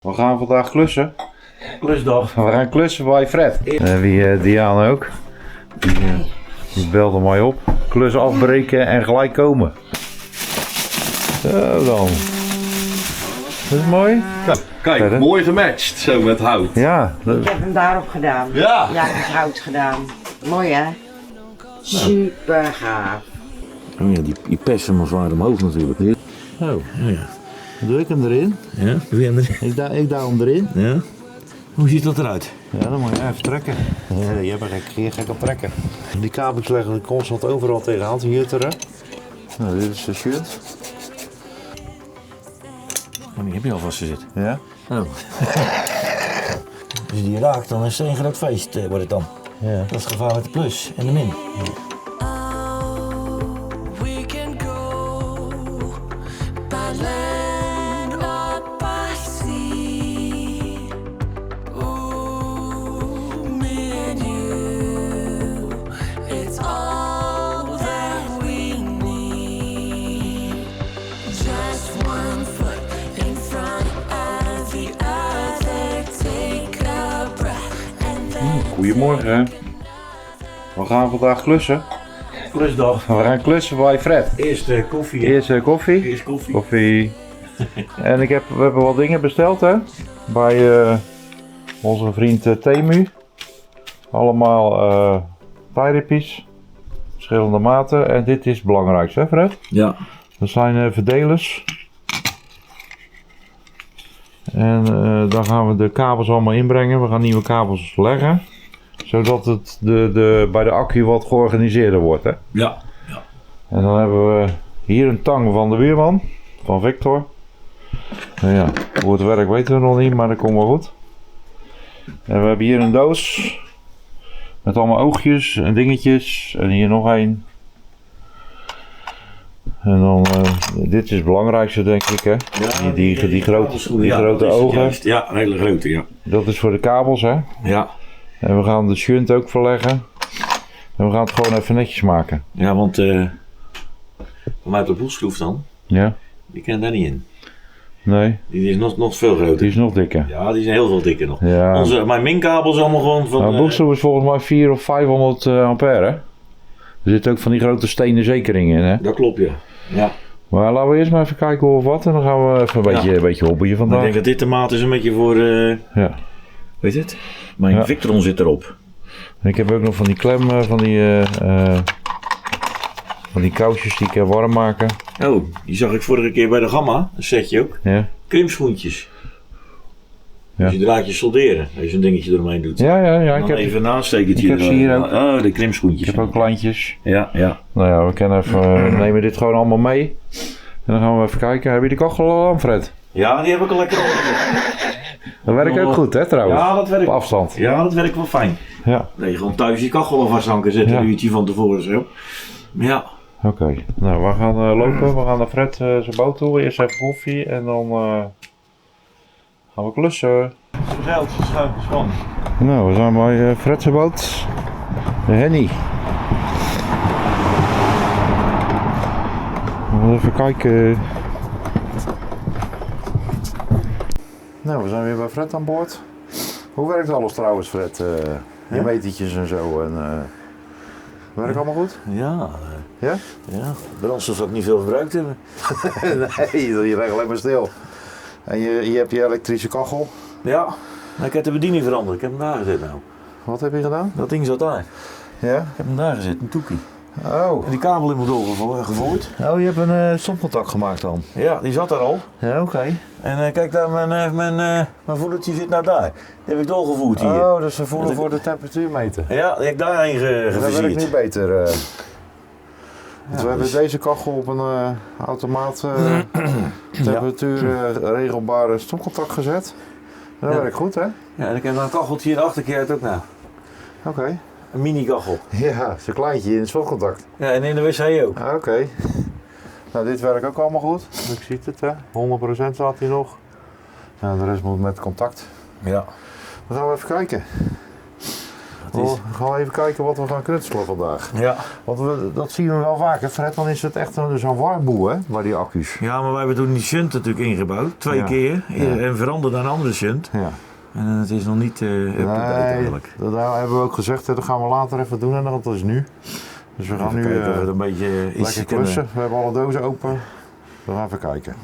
We gaan vandaag klussen. Klusdag. We gaan klussen bij Fred. Wie Diana ook. Die belde mij op. Klus afbreken en gelijk komen. Zo dan. Dat is mooi. Kijk, verder. Mooi gematcht zo met hout. Ja. Ik heb hem daarop gedaan. Ja. Ja, het is hout gedaan. Mooi hè? Super gaaf. Oh ja, die persen maar zwaar omhoog natuurlijk. Oh. Ja. Doe ik hem erin? Ja, doe je hem erin? Ik douw hem erin. Ja. Hoe ziet dat eruit? Ja, dan moet je even trekken. Ja, je hebt er gek op trekken. Die kabels leggen er constant overal tegenaan te jutteren. Nou, dit is de shunt. Oh, die heb je al vastgezet. Ja. Oh. Als je die raakt, dan is het een groot feest, wordt het dan. Ja. Dat is het gevaar met de plus en de min. We can go by land or by sea. Ooh, me and you, it's all that we need. Just one foot in front of the other. Take a breath and then Goedemorgen. We gaan vandaag klussen. Klusdag. We gaan klussen bij Fred. Eerst koffie. Eerst koffie. Eerst koffie. Koffie. En we hebben wat dingen besteld hè. Bij onze vriend Temu. Allemaal pijripies. Verschillende maten. En dit is het belangrijkste hè Fred? Ja. Dat zijn verdelers. En dan gaan we de kabels allemaal inbrengen. We gaan nieuwe kabels leggen. Zodat het bij de accu wat georganiseerder wordt. Hè? Ja. En dan hebben we hier een tang van de buurman. Van Victor. Nou ja, hoe het werkt weten we nog niet, maar dat komt wel goed. En we hebben hier een doos. Met allemaal oogjes en dingetjes. En hier nog één. En dan, dit is het belangrijkste denk ik hè. Die grote ogen. Juist. Ja, een hele grote, ja. Dat is voor de kabels hè. Ja. En we gaan de shunt ook verleggen. En we gaan het gewoon even netjes maken. Ja, want voor mij op de boelschroef dan, Ja? die kan daar niet in. Nee? Die is nog veel groter. Die is nog dikker. Ja, die zijn heel veel dikker nog. Ja. Mijn minkabel is allemaal gewoon van... Nou, boekstoel is volgens mij 400 of 500 ampère. Hè? Er zitten ook van die grote stenen zekeringen in. Hè? Dat klopt, ja. Ja. Maar laten we eerst maar even kijken hoe of wat. En dan gaan we even een beetje hobbyen Ik vandaag. denk dat dit de maat is een beetje voor... Ja. Weet het? Mijn Ja. Victron zit erop. En ik heb ook nog van die klem, van die kousjes die ik warm maken. Oh, die zag ik vorige keer bij de Gamma. Een setje ook. Ja. Krimpschoentjes. Ja. Dus je draadjes solderen. Als je zo'n dingetje eromheen doet. Ja, Dan even naasteken. ik heb ze hier ook. Oh, de krimpschoentjes. Ik heb ook kleintjes. Ja. Nou ja, we kunnen even, nemen dit gewoon allemaal mee. En dan gaan we even kijken. Heb je die kachel al aan, Fred? Ja, die heb ik al lekker opgezet. Dat werkt ook goed hè trouwens. Ja, dat werkt. Op afstand. Ja, dat werkt wel fijn. Ja. Dat je gewoon thuis je kachel alvast aan kan zetten. Ja. Een uurtje van tevoren zo. Ja. Oké, nou we gaan lopen, we gaan naar Fred zijn boot toe, eerst even koffie en dan gaan we klussen. Gezellig, schuim, span. Nou, we zijn bij Fred zijn boot, de Henny. We gaan even kijken. Nou, we zijn weer bij Fred aan boord. Hoe werkt alles trouwens Fred? Die metertjes en zo en... werkt allemaal goed? Ja. Ja? Ja. Brandstof zou ik niet veel gebruikt hebben. Nee, je ligt alleen maar stil. En je hebt je elektrische kachel. Ja. Nou, ik heb de bediening veranderd. Ik heb hem daar gezet nou. Wat heb je gedaan? Dat ding zat daar. Ja? Ik heb hem daar gezet, een toekie. Oh. En die kabel in mijn doorgevoerd. Oh, je hebt een stopcontact gemaakt dan? Ja, die zat daar al. Ja, oké. En kijk daar, mijn voedertje zit nou daar. Die heb ik doorgevoerd hier. Oh, dus ze voelen voor de temperatuur meten. Ja, die heb ik daarheen Dat werkt geversierd. niet beter. Want we hebben dus- deze kachel op een automaat temperatuur regelbare stopcontact gezet. En dat Ja. werkt goed, hè? Ja, en ik heb nou een kacheltje hier de achterkeer ook nou. Oké. Een mini kachel. Ja, zo'n kleintje in het stopcontact. Ja, en in de wc ook. Oké. Nou, dit werkt ook allemaal goed. Ik zie het, hè? 100% staat hier nog. Nou, de rest moet met contact. Ja. Dan gaan we even kijken. gaan we even kijken wat we gaan knutselen vandaag. Ja. Want dat zien we wel vaker, Fred. Dan is het echt zo'n warboel, hè, bij die accu's. Ja, maar wij hebben toen die shunt natuurlijk ingebouwd. 2 keer. En veranderd naar een andere shunt. Ja. En het is nog niet up-to-date eigenlijk. Daar hebben we ook gezegd, dat gaan we later even doen en dat is nu. Dus we gaan nu kijken of we het een beetje lekker klussen. We hebben alle dozen open. We gaan even kijken.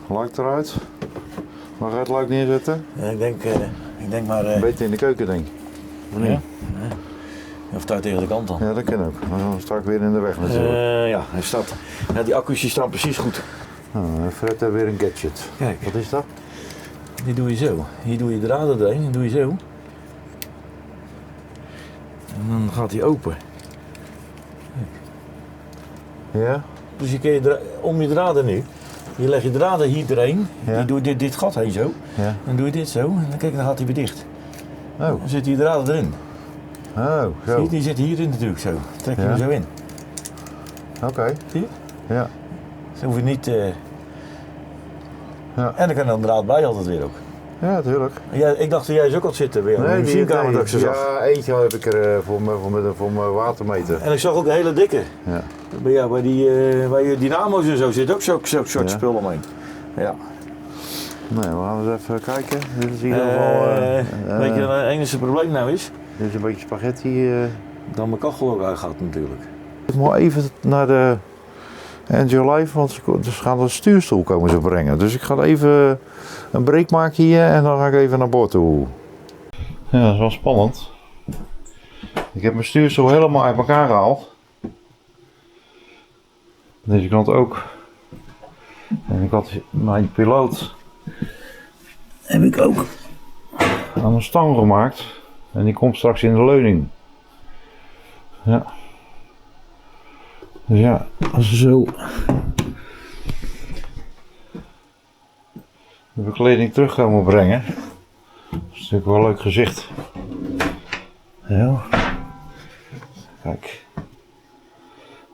Luik eruit. Mag je het luik neerzetten? Ik denk maar... Beter in de keuken, denk ik. Of niet? Ja. Of daar tegen de kant dan. Ja, dat kan ook. Maar dan sta ik weer in de weg natuurlijk. Ja, hij staat. Ja, die accu's die staan precies goed. Fred heeft weer een gadget. Kijk. Wat is dat? Die doe je zo. Hier doe je draden doorheen en doe je zo. En dan gaat hij open. Ja? Dus je kun om je draden nu. Je legt je draden hier doorheen. Ja. Die doe je dit gat heen zo. Ja. Dan doe je dit zo. En dan kijk, dan gaat hij weer dicht. Oh. Dan zit die draden erin. Oh, Zie zo. je? Die zit hierin natuurlijk zo. Trek je Ja. hem zo in. Oké. Zie je? Ja. Zo hoef je niet... Ja. En dan kan er een draad bij altijd weer ook. Ja, natuurlijk. Ja, ik dacht dat jij zo ook al zitten bij jou. In de ziekenkamer dat ik ze zag. Ja, eentje heb ik er voor mijn watermeter. En ik zag ook een hele dikke. Ja. Bij jou, bij je dynamo's en zo zit ook zo'n soort Ja. spul omheen. Ja. Nee, we gaan eens even kijken. Dit is in ieder geval... weet je wat het enige probleem nou is? Dit is een beetje spaghetti. Dat mijn kachel ook uitgaat natuurlijk. Ik moet even naar de Enjoy Life, want ze gaan de stuurstoel komen ze brengen. Dus ik ga even een break maken hier en dan ga ik even naar boord toe. Ja, dat is wel spannend. Ik heb mijn stuurstoel helemaal uit elkaar gehaald. Deze kant ook. En ik had mijn piloot heb ik ook aan een stang gemaakt. En die komt straks in de leuning. Ja. Dus ja, als ze zo de bekleding terug komen brengen, dat is natuurlijk wel een leuk gezicht. Ja. Kijk.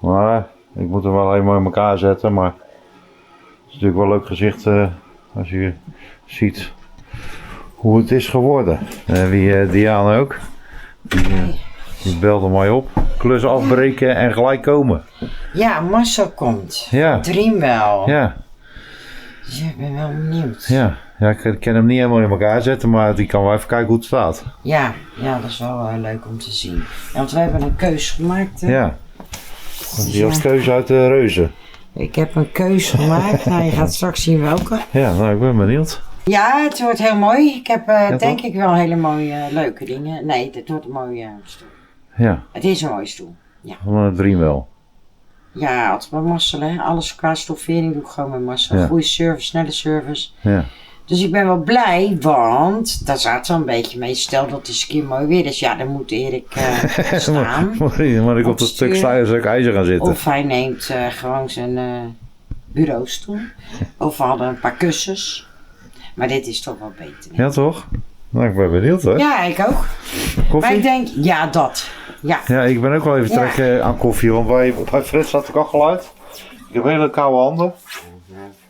Maar ik moet er wel helemaal in elkaar zetten, maar het is natuurlijk wel een leuk gezicht als je ziet hoe het is geworden. Wie Diana ook. Die belde mij op. Klus afbreken en gelijk komen. Ja, Marcel komt. Ja. Dreamwell. Ja, Dus ik ben wel benieuwd. ja. Ja, ik kan hem niet helemaal in elkaar zetten, maar die kan wel even kijken hoe het staat. Ja, dat is wel leuk om te zien. Ja, want we hebben een keus gemaakt. Hè? Ja. Die had keuze uit de reuzen. Ik heb een keus gemaakt. Nou, je gaat straks zien welke. Ja, nou ik ben benieuwd. Ja, het wordt heel mooi. Ik heb denk toch? ik wel hele mooie, leuke dingen. Nee, het wordt een mooie stoel. Ja, Het is een mooie stoel. van een Dreamwell. Ja, altijd bij Marcel, hè. Alles qua stoffering doe ik gewoon met Marcel. Ja. Goede service, snelle service. Ja. Dus ik ben wel blij, want daar zaten we een beetje mee. Stel dat het eens een keer mooi weer is. Ja, dan moet Erik staan. Maar ik op dat stuk ijzer gaan zitten. Of hij neemt gewoon zijn bureaustoel. Of we hadden een paar kussens. Maar dit is toch wel beter. Hè? Ja toch? Nou, ik ben benieuwd hoor. Ja, ik ook. Maar Koffie? ik denk, ja, dat. Ja. Ja, ik ben ook wel even Ja. trekken aan koffie, want bij Fred staat de kachel uit. Ik heb hele koude handen.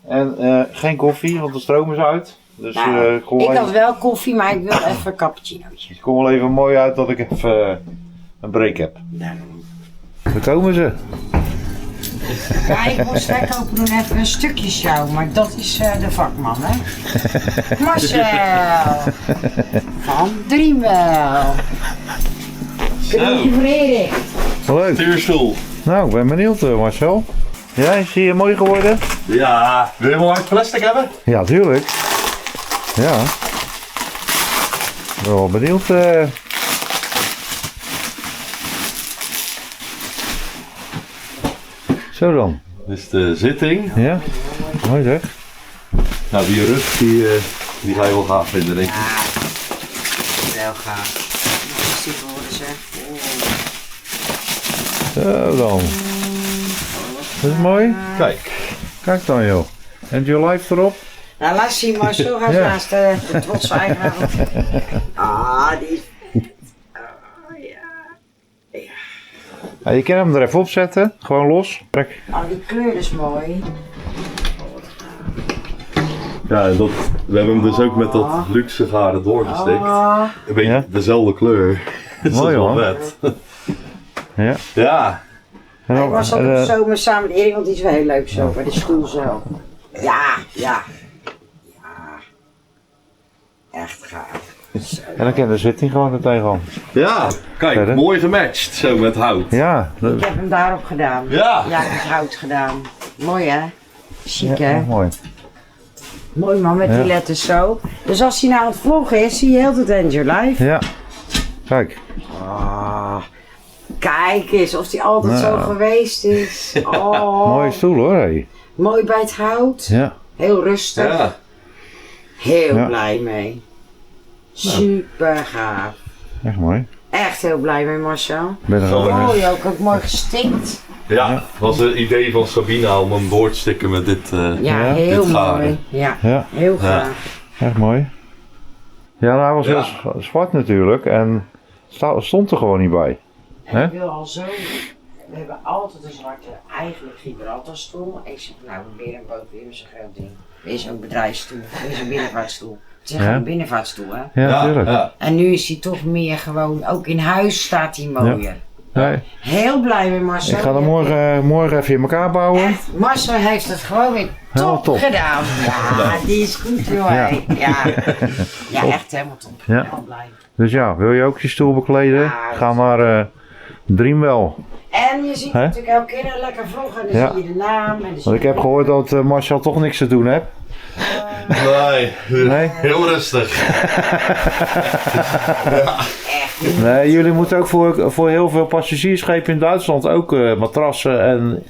En geen koffie, want de stroom is uit. Dus Nou, ik kom ik wel had even, wel koffie, maar ik wil even een cappuccinootje. het komt wel even mooi uit dat ik even een break heb. Nou, Daar komen ze. ja, ik moest straks ook doen even een stukje sjouw, maar dat is de vakman, hè. Marcel van Dreamwell. Cadeautje voor Erik. Leuk. Stuurstoel. Nou, ik ben benieuwd Marcel. Ja, is hij mooi geworden? Ja, wil je hem al uit plastic hebben? Ja, tuurlijk. Ja. Ik ben wel benieuwd. Zo dan. Dit is de zitting. Ja, mooi zeg. Nou, die rug, die ga je wel gaaf vinden, denk ik. Ja, wel gaaf. Wat is die geworden, zeg? Zo dan. Dat is mooi. Kijk. Kijk dan joh. En your life erop. Nou, laat zien, Marcel gaat Ja. naast de trotse eigenaar. Ah, die is... Oh, ja. Ja, je kan hem er even op zetten. Gewoon los. Kijk. Oh, die kleur is mooi. Ja, en we hebben hem dus ook met dat luxe garen doorgestikt. Een beetje dezelfde kleur. Dus Mooi, dat is wel hoor. vet. Ja. Ja. En Ik dan- was ook op de zomer samen met Erik, want die is wel heel leuk zo, bij de stoel zo. Ja. Echt gaaf. en dan kan de zitting gewoon er tegenaan. Ja, kijk, Verder? mooi gematcht zo met hout. Ja, Ik heb hem daarop gedaan. Ja. Ja, ik heb hout gedaan. Mooi hè? Chic hè? echt mooi. Mooi man, met die letters zo. Dus als hij nou aan het vloggen is, zie je heel het End Your Life. Ja. Kijk. Kijk eens of hij altijd zo geweest is. Oh, Mooie stoel hoor. Hé. mooi bij het hout. Ja. Heel rustig. Ja. Heel Ja. blij mee. Super gaaf. Echt mooi. Echt heel blij mee Marcel. Ben er al Mooi ook mooi gestikt. Ja, het was een idee van Sabina om hem door te stikken met dit. Ja, Ja. heel Dit garen. mooi. Ja, Ja. heel gaaf. Echt mooi. Ja, nou, hij was Ja. wel zwart natuurlijk en stond er gewoon niet bij. En Hè? ik wil al zo. We hebben altijd een zwarte, eigenlijk Gibraltarstoel. Ik zeg, nou, weer een boot, weer zo'n groot ding. Weer zo'n bedrijfsstoel, weer zo'n binnenvaartstoel. Het is Ja. gewoon een binnenvaartstoel, hè. Ja, natuurlijk. ja. En nu is hij toch meer gewoon, ook in huis staat hij mooier. Nee, Heel blij met Marcel. ik ga hem morgen even in elkaar bouwen. Echt, Marcel heeft het gewoon weer Helemaal top, top. gedaan. Ja, die is goed joh. Ja. Ja, echt helemaal top. Ja. Heel blij. Dus ja, wil je ook je stoel bekleden? Ja, Ga naar Dreamwell. En je ziet Hè? natuurlijk elke keer een lekker vlog en dan Ja. zie je de naam. En dan zie Want ik je- heb gehoord dat Marcel toch niks te doen heeft. Nee, Nee? heel rustig. Echt niet. Nee, jullie moeten ook voor heel veel passagiersschepen in Duitsland ook matrassen en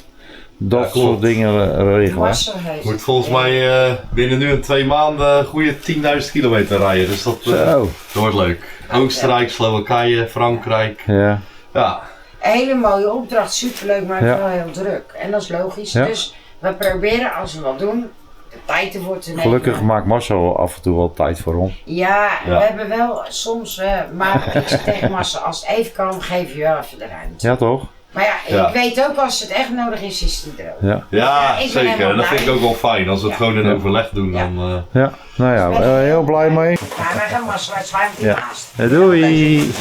dat Ja, klopt. soort dingen regelen. hè? Marcel heeft Moet het. volgens mij binnen nu en 2 maanden goede 10.000 kilometer rijden. Dus dat Zo. wordt leuk. Oostenrijk, Slowakije, Frankrijk. Ja. Ja, Een hele mooie opdracht, superleuk, maar Ja. wel heel druk. En dat is logisch. Ja. Dus we proberen als we wat doen, de tijd ervoor te nemen. Gelukkig maakt Marcel af en toe wel tijd voor ons. Ja, Ja. we hebben wel soms, maar ik zeg tegen Marcel, als het even kan, geef je wel even de ruimte. Ja, toch? Maar ja, Ja. ik weet ook als het echt nodig is, is het droog. Ja. ja ik ben zeker. helemaal En dat vind ik blij. ook wel fijn. Als we het Ja. gewoon in Ja. overleg doen, Ja. dan... Ja. Nou ja, heel blij mee. Maar wij gaan Marcel uit zwaaien met die Ja. naast. Doei.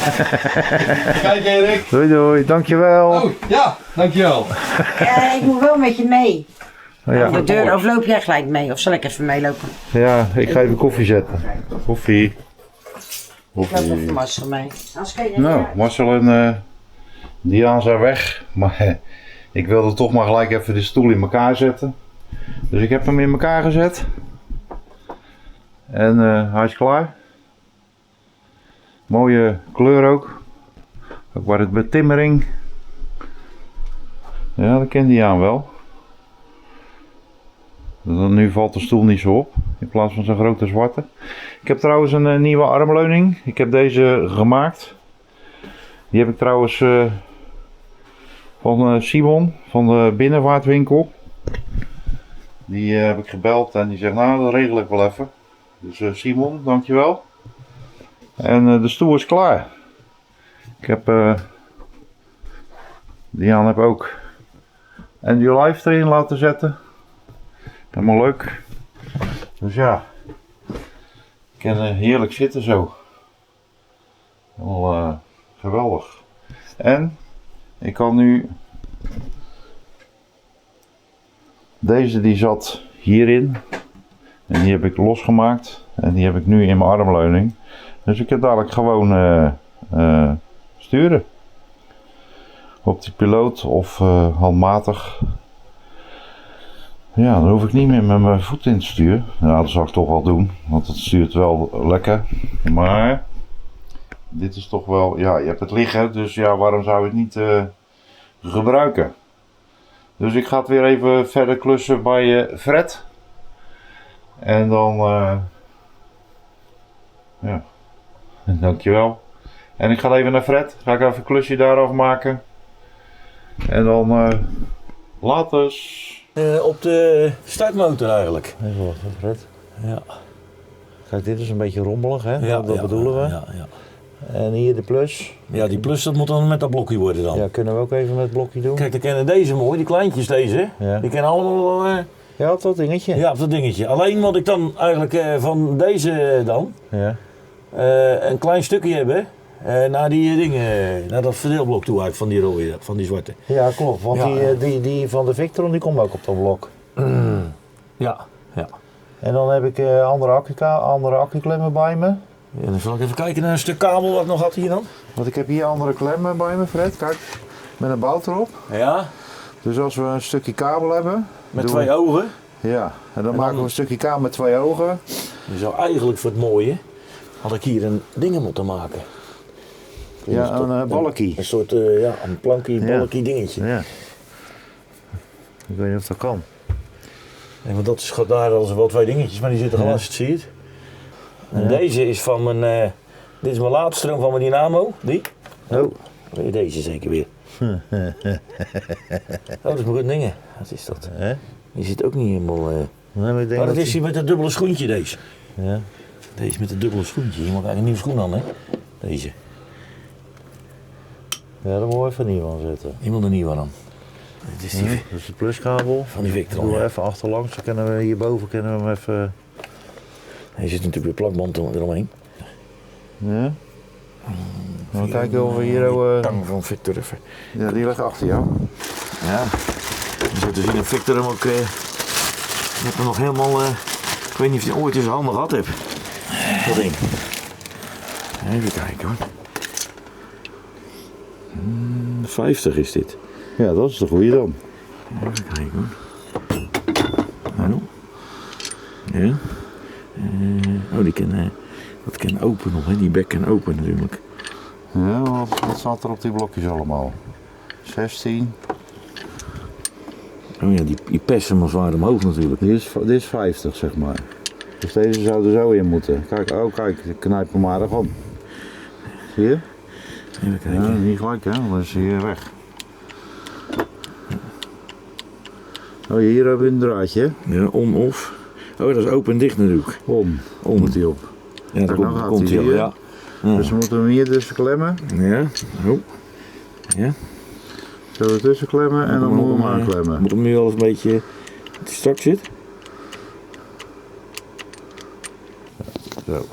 Kijk Erik. Doei doei, dankjewel. Oh, ja, dankjewel. Ik moet wel met je mee. Ja. De deur, of loop jij gelijk mee? Of zal ik even meelopen? Ja, ik ga even koffie zetten. Koffie. Ik loop even Marcel mee. Anders kun je Nou, Marcel en Diaan zijn weg. Maar ik wilde toch maar gelijk even de stoel in elkaar zetten. Dus ik heb hem in elkaar gezet. En hij is klaar. Mooie kleur ook. Ook waar het betimmering. Ja, dat kent Diaan wel. Nu valt de stoel niet zo op. In plaats van zo'n grote zwarte. Ik heb trouwens een nieuwe armleuning. Ik heb deze gemaakt. Die heb ik trouwens van Simon van de binnenvaartwinkel. Die heb ik gebeld en die zegt nou dat regel ik wel even. Dus Simon, dankjewel. En de stoel is klaar. Ik heb Diaan heb ook End Your Life erin laten zetten. Helemaal leuk. Dus ja, ik kan heerlijk zitten zo. Helemaal geweldig. En ik kan nu, deze die zat hierin en die heb ik losgemaakt en die heb ik nu in mijn armleuning. Dus ik kan dadelijk gewoon sturen. Op die piloot of handmatig. Ja, dan hoef ik niet meer met mijn voet in te sturen. Nou, dat zal ik toch wel doen, want het stuurt wel lekker. Maar dit is toch wel, ja, je hebt het liggen, dus ja, waarom zou je het niet gebruiken? Dus ik ga het weer even verder klussen bij Fred. En dan, ja, dankjewel. En ik ga even naar Fred, ga ik even een klusje daar afmaken. En dan, laters. Op de startmotor eigenlijk. Even wachten, Fred. Ja. Kijk, dit is een beetje rommelig, hè? Ja, dat bedoelen we. Ja, ja. En hier de plus. Ja, die plus dat moet dan met dat blokje worden dan. Ja, kunnen we ook even met het blokje doen. Kijk, dan kennen deze mooi, die kleintjes deze. Ja. Die kennen allemaal Ja, op dat dingetje. Ja, op dat dingetje. Alleen moet ik dan eigenlijk van deze dan Ja. een klein stukje hebben. Naar die dingen, naar dat verdeelblok toe uit van die rode, van die zwarte. Ja, klopt. Want Ja. die van de Victron die komt ook op dat blok. Ja, ja. En dan heb ik andere accuklemmen bij me. En dan zal ik even kijken naar een stuk kabel wat ik nog had hier dan. Want ik heb hier andere klemmen bij me, Fred. Kijk, met een bout erop. Ja, Dus als we een stukje kabel hebben. met doen 2 we- ogen. Ja, en dan maken we een stukje kabel met 2 ogen. Je zou eigenlijk voor het mooie, had ik hier een dingen moeten maken. Ja, een balkie. Een soort, een plankie, balkie dingetje. Ja. Ik weet niet of dat kan. En want dat is daar als wel 2 dingetjes, maar die zitten gelast, zie je het? En deze is van mijn, dit is mijn laadstroom van mijn dynamo, die. Oh. Deze zeker weer. Oh, dat is maar goed dingen. Wat is dat? Hè? Die zit ook niet helemaal... Nee, maar ik denk Maar dat dat is die met het dubbele schoentje, deze. Ja. Deze met het dubbele schoentje. Je moet eigenlijk een nieuwe schoen aan, hè? Deze. Ja, daar moet we even nieuw aan zetten. Je moet er niet aan. Dit is die Dat is de pluskabel. van die Victron. Doen we Ja. even achterlangs, dan kunnen we hierboven we hem even. Hij zit natuurlijk weer plakband eromheen. Ja. Dan kijken of we hier. Tang van Victor even. Ja, die ligt achter jou. Ja. Zo te zien dat Victor hem ook... je hebt hem nog helemaal... ik weet niet of je ooit in zijn handen gehad hebt. Dat ding. Even kijken hoor. 50 is dit. Ja, dat is de goede dan. Even kijken hoor. Hallo? Ja. Die kan... dat kan open nog, hè? Die bek kan open natuurlijk. Ja, wat staat er op die blokjes allemaal? 16. Oh ja, die persen maar zwaar omhoog natuurlijk. Dit is 50, zeg maar. Dus deze zou er zo in moeten. Kijk, oh kijk, ik knijp hem maar ervan. Zie je? Even kijken. Ja, niet gelijk hè, want dan is hij hier weg. Oh, hier hebben we een draadje. Ja, on-off. Oh, dat is open en dicht natuurlijk. On moet hij op. Ja, daar Kijk, nou komt, gaat komt hij hij al, hier. ja. Ja. Dus we moeten hem hier tussen klemmen. Ja, oh. Ja. Zo ertussen klemmen en dan moeten we hem aanklemmen. Moet hem nu al eens een beetje strak zit. Zo.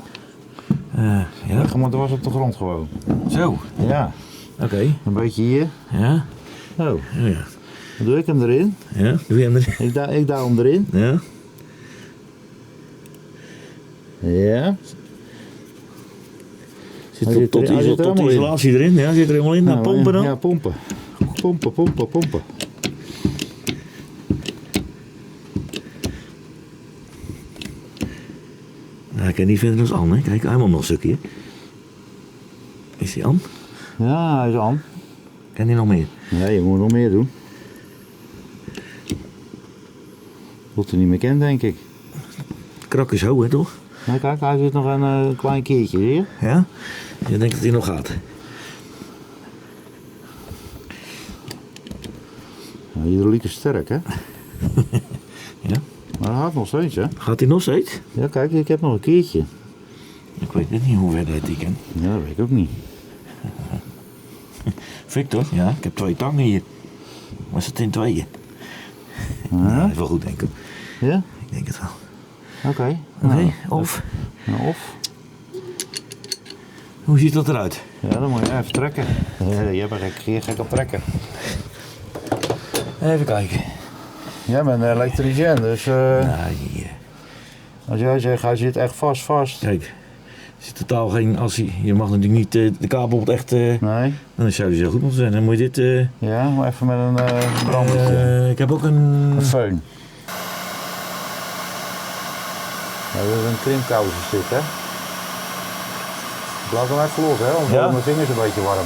Ja. Leg hem maar dwars op de grond gewoon. Zo, Ja, oké. een beetje hier. Ja. Zo, Oh, ja. dan doe ik hem erin. Ja, doe je hem erin. Ik duw hem erin. Ja. Ja. Zit Hij er zit tot, er- hij zit er tot helemaal in. isolatie erin. Ja, zit er helemaal in. Nou, pompen dan. Ja, pompen. Pompen, pompen, pompen. Nou, ik kan niet verder dan Anne. Kijk, helemaal nog een stukje. Is die aan? Ja, hij is aan. Kan die nog meer? Ja, je moet nog meer doen. Tot hij niet meer kent, denk ik. Krak is hoog, hè, toch? Nou, kijk, hij zit nog een klein keertje, zie je? Ja? Je denkt dat hij nog gaat. Nou, hydrauliek is sterk, hè? Ja? Maar hij gaat nog steeds, hè? Gaat hij nog steeds? Ja, kijk, ik heb nog een keertje. Ik weet het niet hoe ver dat die kan. Ja, dat weet ik ook niet. Victor, ja, ik heb 2 tangen hier. Was het in 2? Ja? Even goed denken. Ja? Ik denk het wel. Oké. Oké, of? Nou, of? Hoe ziet dat eruit? Ja, dan moet je even trekken. Ja, je bent gek op trekken. Even kijken. Jij bent een elektricien, dus Nee, als jij zegt hij zit echt vast. kijk. Er zit totaal geen assie. Je mag natuurlijk niet de kabel op het echt... Nee? dan zou die zo goed moeten zijn. Dan moet je dit... Ja, maar even met een brandertje. ik heb ook een... Een föhn. Ja, dat is een krimpkous is dit, hè? Ik laat hem even los, hè? Anders Ja? worden mijn vingers een beetje warm.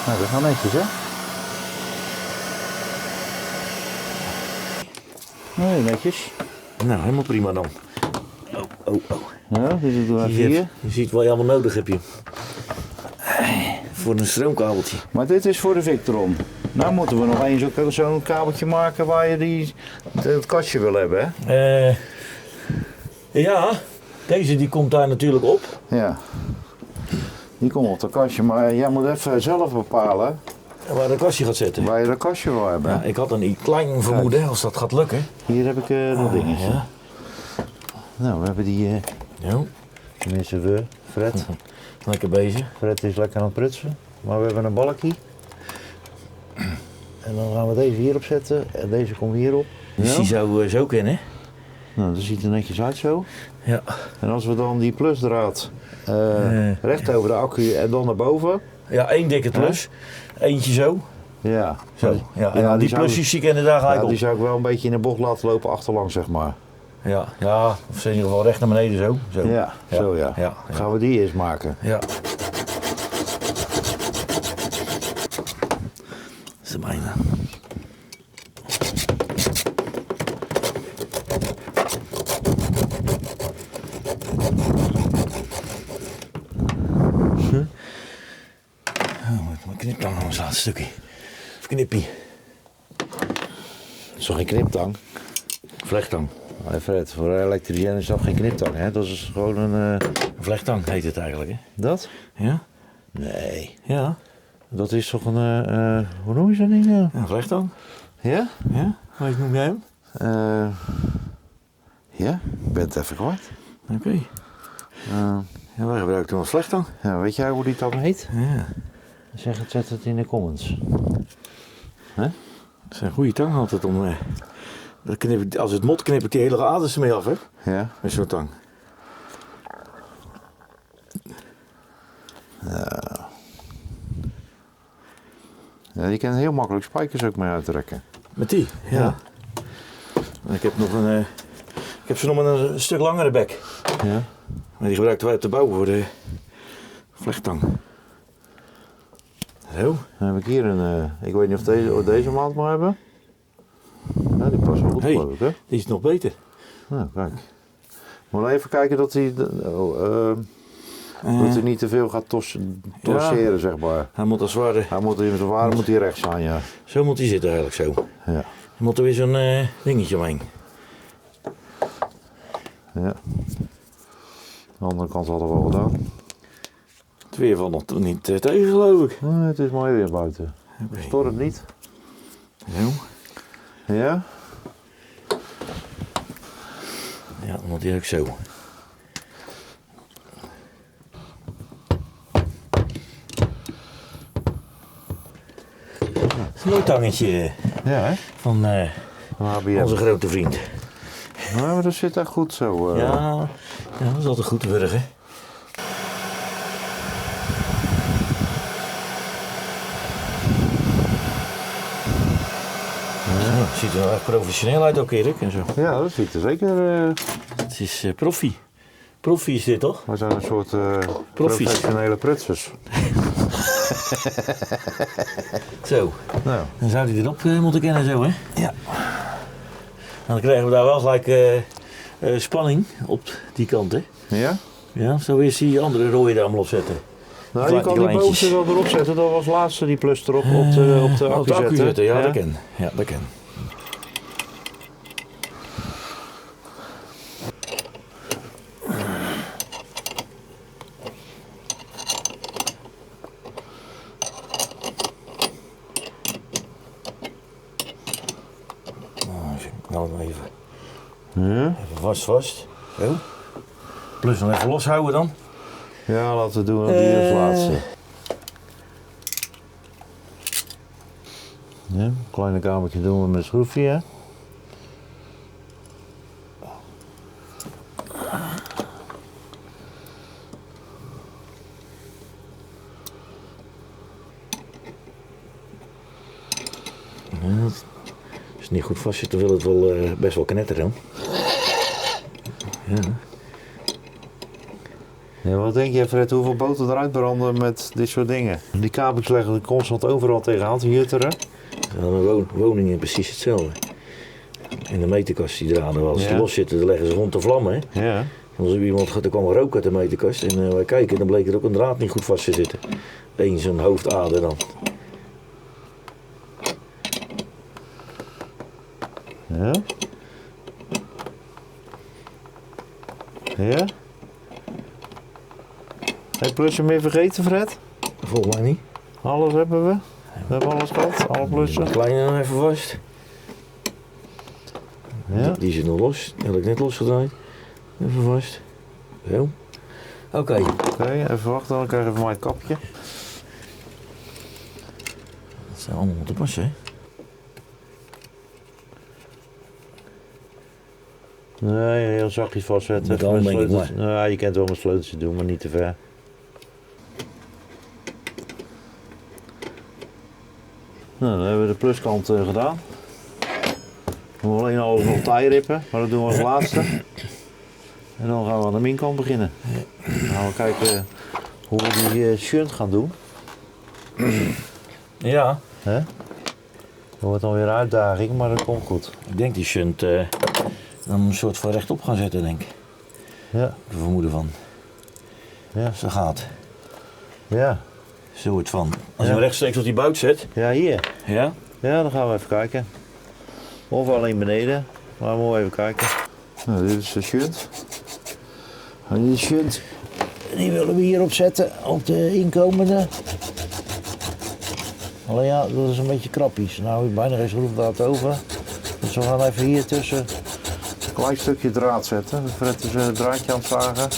Nou, dat is wel netjes, hè? Nee, netjes. Nou, helemaal prima dan. Oh. Ja, dus doen we even hier. Je ziet wat je allemaal nodig hebt je. Voor een stroomkabeltje. Maar dit is voor de Victron. Nou moeten we nog eens zo'n kabeltje maken waar je het kastje wil hebben, hè? Ja, deze die komt daar natuurlijk op. Ja. Die komt op het kastje, maar jij moet even zelf bepalen waar de kastje gaat zetten. Waar je dat kastje wil hebben. Ja, ik had een klein vermoeden als dat gaat lukken. Hier heb ik nog dingen. Ja. Nou, we hebben die, Ja. tenminste we, Fred. Lekker bezig. Fred is lekker aan het prutsen. Maar we hebben een balkje. En dan gaan we deze hierop zetten en deze komt hierop. Dus die zou zo kunnen. Nou, dat ziet er netjes uit zo. Ja. En als we dan die plusdraad recht over de accu en dan naar boven. Ja, 1 dikke plus. Eentje zo. Ja. Zo. Ja, en dan die zou- plusjes die kennen daar gelijk Ja, op. die zou ik wel een beetje in de bocht laten lopen achterlangs, zeg maar. Ja, ja, of in ieder geval recht naar beneden zo. Zo. Ja, zo ja. Ja, ja. Gaan we die eerst maken. Ja. Dat is de mijne. Oh, wat knip dan ons laatste stukje. Of knippie. Dat is toch geen kniptang? Vlechtang. Nee, Fred, voor een elektricien is dat geen kniptang, hè? Dat is gewoon een... Een vlechtang heet het eigenlijk, hè? Dat? Ja? Nee. Ja. Dat is toch een... hoe noem je zo'n ding nou? Een vlechtang. Ja? Ja? Hoe noem jij hem? Ja? Ik ben het even kwijt. Oké. Ja, wij gebruiken hem als vlechtang. Ja, weet jij hoe die tang heet? Ja. Zeg het, zet het in de comments. Dat is een goede tang altijd om... dan knip ik, als het mot knip ik die hele aders ermee af, hè? Ja? Met zo'n tang. Ja, je kan heel makkelijk spijkers ook mee uittrekken. Met die? Ja. Ik heb nog een... ik heb ze nog met een stuk langere bek. Ja? Maar die gebruikten wij op de bouw voor de vlechttang. Zo. Dan heb ik hier een... ik weet niet of deze maand maar hebben. Ja, die past wel goed, Hey. geloof ik, hè? Die is nog beter. Nou, kijk. Moet wel even kijken dat hij... dat hij niet te veel gaat torseren, zeg maar. Hij moet als ware... Hij moet in zijn waarde moet hij rechts zijn, ja. Zo moet hij zitten eigenlijk, zo. Ja. Je moet er weer zo'n dingetje omheen. Ja. De andere kant hadden we wel gedaan. Het weer valt nog niet tegen, geloof ik. Nee, het is mooi weer buiten. Oké. Stormt niet. Zo. Ja? Ja, dan moet hij ook zo. Het is een mooi tangetje Ja, hè? van HBM. onze grote vriend. Nou, maar dat zit echt goed zo. Ja, dat is altijd goed te wurgen. Ja, het ziet er wel echt professioneel uit ook, Erik. En zo. Ja, dat ziet er zeker. Het is profi. Profi is dit toch? We zijn een soort Proffies. professionele prutsers. Zo, Nou, dan zou hij erop moeten kennen zo, hè? Ja. Dan krijgen we daar wel gelijk spanning op die kant, hè? ja? Ja, zo is die andere rode daar allemaal opzetten. Nou, je kan die lijntjes. bovenste wel erop zetten. Dat was laatste die plus erop op de accu zetten. Ja, dat ken. Ja, dat ken. Nou, dan even, Ja? even vast. Zo. Plus nog even loshouden dan. Ja, laten we doen op die als laatste. Ja, een kleine kamertje doen we met een schroefje. Hè? Als het niet goed vast zit, dan wil het wel best wel knetteren. Ja. Ja, wat denk je, Fred, hoeveel boter eruit branden met dit soort dingen? Die kabels leggen er constant overal tegenaan te jutteren. Dan een woning precies hetzelfde. En de meterkast die draden wel. Als Ja. die los zitten, dan leggen ze rond de vlammen. Hè. Ja. En als er iemand er kwam rook uit de meterkast en wij kijken, dan bleek er ook een draad niet goed vast te zitten. Eén zo'n hoofdader dan. Ja? Ja? Heb je plusje meer vergeten, Fred? Volgens mij niet. Alles hebben we. We hebben alles gehad, alle plussen. Kleine nog even vast. Ja. Die zit nog los. Die had ik net losgedraaid. Even vast. Zo. Oké. Oké, even wachten, dan krijg je van mij het kapje. Dat zijn allemaal te passen, hè? Nee, heel zachtjes vastzetten. Dat kan, Met denk ik, sleutels. Nee, je kunt wel met sleutels doen, maar niet te ver. Nou, dan hebben we de pluskant gedaan. We moeten alleen alles nog tijrippen, maar dat doen we als laatste. En dan gaan we aan de minkant beginnen. Dan gaan we kijken hoe we die shunt gaan doen. Ja. Hè? Dat wordt dan weer een uitdaging, maar dat komt goed. Ik denk die shunt dan een soort van rechtop gaan zetten, denk ik. Ja, Ik vermoeden van. ja, Zo gaat. ja. Soort van. Als je Ja. hem rechtstreeks op die buik zet. Ja, hier. Ja. Ja, dan gaan we even kijken. Of alleen beneden, maar we moeten even kijken. Nou, dit is de shunt. En die shunt, die willen we hierop zetten, op de inkomende. Alleen ja, dat is een beetje krappies. Nou, bijna geen schroefdraad over. Dus we gaan even hier tussen een klein stukje draad zetten. Fred is een draadje aan het zagen.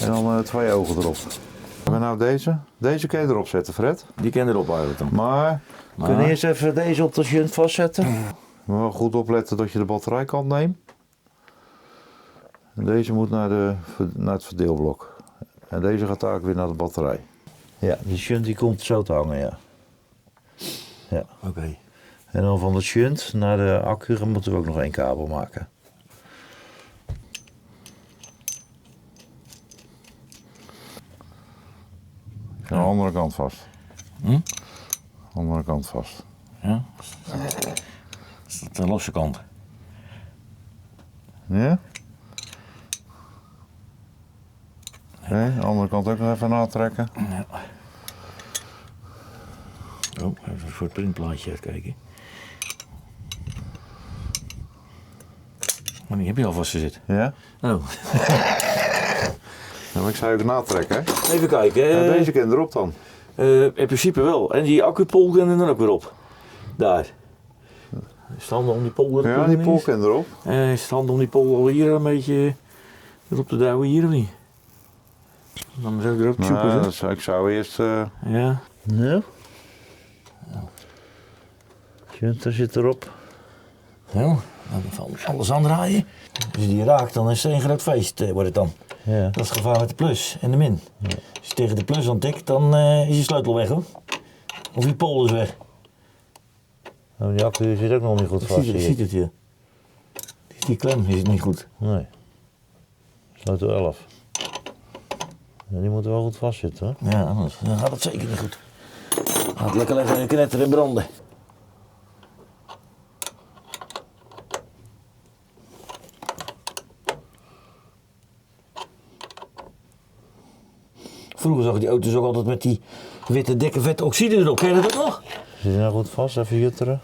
En dan 2 ogen erop. En nou deze. Deze kun je erop zetten, Fred. Die kan erop eigenlijk dan. Maar we kunnen eerst even deze op de shunt vastzetten. Maar wel goed opletten dat je de batterijkant neemt. En deze moet naar het verdeelblok. En deze gaat ook weer naar de batterij. Ja, die shunt die komt zo te hangen, ja. Ja. Oké. En dan van de shunt naar de accu moeten we ook nog 1 kabel maken. Aan de andere kant vast. Andere kant vast. Ja. Dat is de losse kant. Ja? Oké, de andere kant ook nog even aantrekken. Ja. Oh, even voor het printplaatje uitkijken. Maar die heb je al vastgezet. Ja? Oh. Nou, ik zou ook natrekken, hè? Even kijken. Ja, deze kan erop dan. In principe wel. En die accupol kan er dan ook weer op. Daar. Is het handig om die pol Ja, die pol kan erop. Is het handig om die pol al hier een beetje erop te duwen hier of niet? Dan zou ik erop zoeken. Nou, zo. ik zou eerst... Ja. Nou. Junter zit erop. Zo. Dan valt alles aandraaien. Als je die raakt, dan is het een groot feest, wordt het dan. Ja. Dat is het gevaar met de plus en de min. Als je tegen de plus aan tikt, dan is je sleutel weg hoor. Of je pol is weg. Nou, die accu zit ook nog niet goed vast. Je hier. ziet het hier. Die klem is niet goed. Nee. Sleutel 11. Ja, die moet wel goed vastzitten, hoor. Ja, anders dan gaat het zeker niet goed. Gaat lekker even knetteren en branden. Vroeger zag ik die auto's ook altijd met die witte dikke vette oxide erop. Ken je dat ook nog? Zit hij nou goed vast? Even jutteren.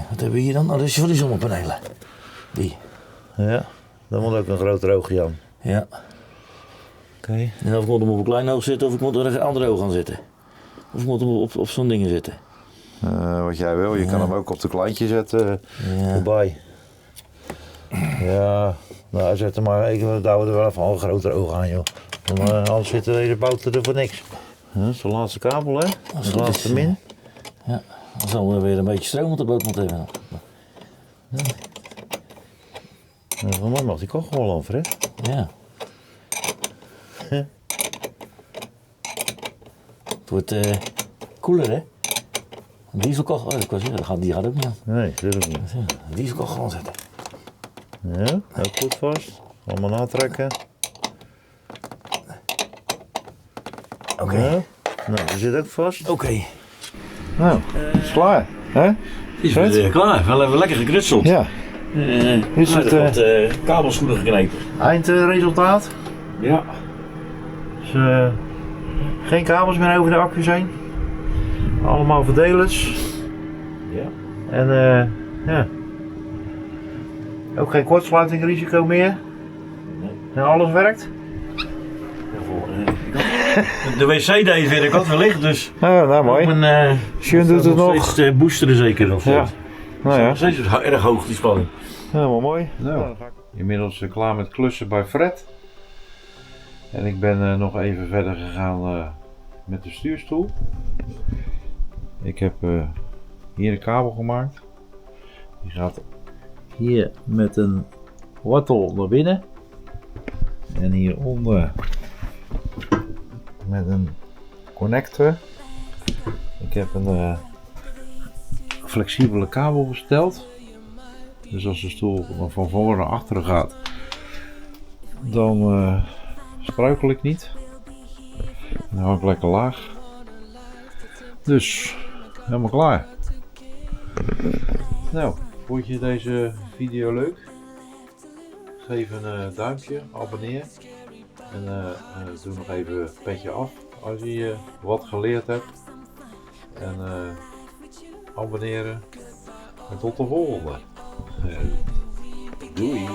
Wat hebben we hier dan? Oh, dat is voor die zonnepanelen. Die. Ja. Dan moet ook een groter oogje aan. Ja. Oké. En of ik moet hem op een klein oog zitten of ik moet er een ander oog gaan zitten. Of ik moet hem op zo'n ding zitten. Wat jij wil. Je kan hem ook op de kleintje zetten. Ja. Erbij. Ja. Nou, zet er maar. Ik douw er wel even een groter oog aan, joh. Dan, anders zitten deze bouten er voor niks. Dat is de laatste kabel, hè? Als De het laatste is, min. Ja. Dan zal er weer een beetje stroom op de boot moeten hebben. Van mij mag die kachel wel aan, Fred. Ja. Ja. Het wordt koeler hè. Een dieselkachel, oh, ik wou zeggen, die gaat ook niet aan. Nee, natuurlijk niet. Ja, een dieselkachel aanzetten. Ja, ook goed vast. Allemaal natrekken. Oké. Ja. Nou, die zit ook vast. Oké. Nou, is klaar. Hè? Die is Fred? weer klaar. Wel even lekker gekrutseld. Ja. Is het wat kabelschoenen geknepen. eindresultaat? Ja. Dus, geen kabels meer over de accu's heen. Allemaal verdelers. Ja. En ja. Ook geen kortsluitingrisico meer. Nee. En alles werkt. Ja, voor, De wc deed weer, ik had weer licht, dus... Nou, nou mooi. Sjoen doet het nog. Steeds boosteren zeker nog Ja. steeds. Nou ja, Steeds erg hoog die spanning. helemaal mooi. Nou. dan ga ik inmiddels klaar met klussen bij Fred. En ik ben nog even verder gegaan met de stuurstoel. Ik heb hier een kabel gemaakt. Die gaat hier met een wortel naar binnen. En hieronder met een connector. Ik heb een flexibele kabel besteld. Dus als de stoel van voren naar achteren gaat, dan struikel ik niet. Dan hou ik lekker laag. Dus, helemaal klaar. Nou, vond je deze video leuk? Geef een duimpje, abonneer. En doe nog even een petje af als je wat geleerd hebt. En abonneren. En tot de volgende. Doei!